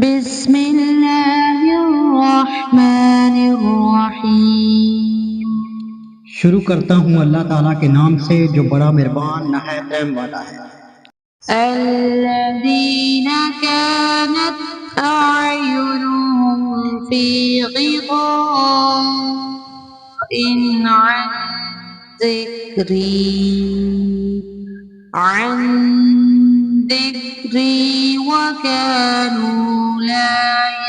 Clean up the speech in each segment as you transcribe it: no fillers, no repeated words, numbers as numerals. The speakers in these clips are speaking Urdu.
بسم اللہ الرحمن الرحیم۔ شروع کرتا ہوں اللہ تعالیٰ کے نام سے جو بڑا مہربان نہایت رحم والا ہے۔ الذین کانت اعینہم فی غطاء عن ذکری وکانوا لا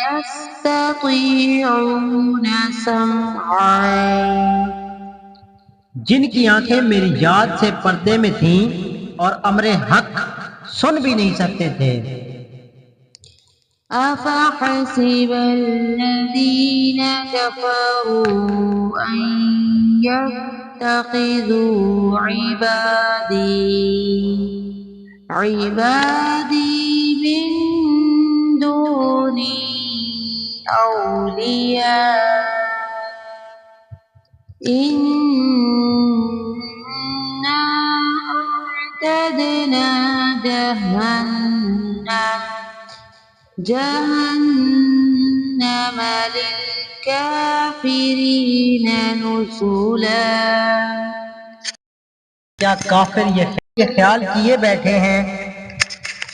یستطیعون سمعا۔ جن کی آنکھیں میری یاد سے پردے میں تھیں اور امر حق سن بھی نہیں سکتے تھے۔ افحسب الذین کفروا ان یتخذوا عبادی من دونی اولیاء انا اعتدنا جہنم للکافرین نزلا۔ کیا کافر یہ خیال کیے بیٹھے ہیں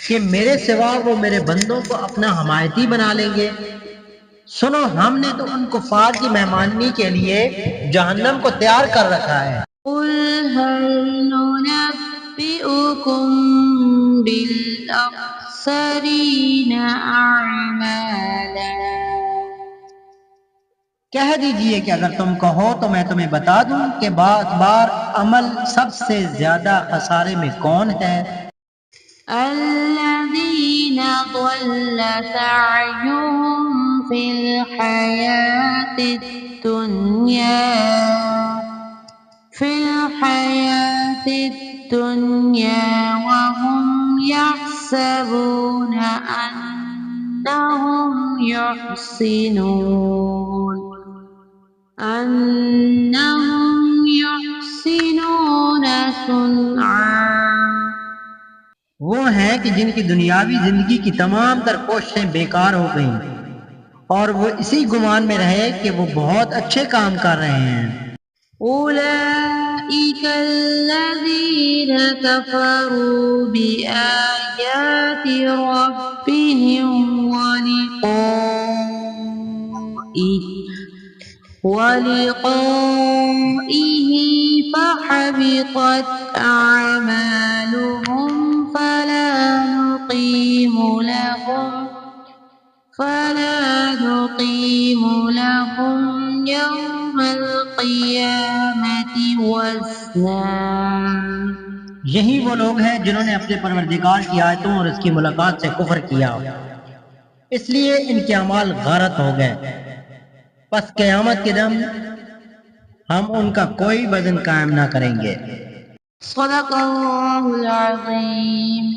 کہ میرے سوا وہ میرے بندوں کو اپنا حمایتی بنا لیں گے؟ سنو، ہم نے تو ان کفار کی مہمانی کے لیے جہنم کو تیار کر رکھا ہے۔ قل هل ننبئكم بالاخسرین اعمالا۔ کہہ دیجئے کہ اگر تم کہو تو میں تمہیں بتا دوں کہ بار عمل سب سے زیادہ خسارے میں کون ہے؟ الذین ضل سعیهم فی الحیاة الدنیا وهم یحسبون انہم یحسنون صنعا۔ وہ ہیں کہ جن کی دنیاوی زندگی کی تمام تر کوششیں بیکار ہو گئیں اور وہ اسی گمان میں رہے کہ وہ بہت اچھے کام کر رہے ہیں۔ اولئک الذین کفروا بآیات ربهم ولقائه فحبطت اعمالهم فلا نقیم لهم یوم القیامة وزنا۔ یہی وہ لوگ ہیں جنہوں نے اپنے پروردگار کی آیتوں اور اس کی ملاقات سے کفر کیا، اس لیے ان کے اعمال غارت ہو گئے، پس قیامت کے دن ہم ان کا کوئی وزن قائم نہ کریں گے۔ صدق اللہ العظیم۔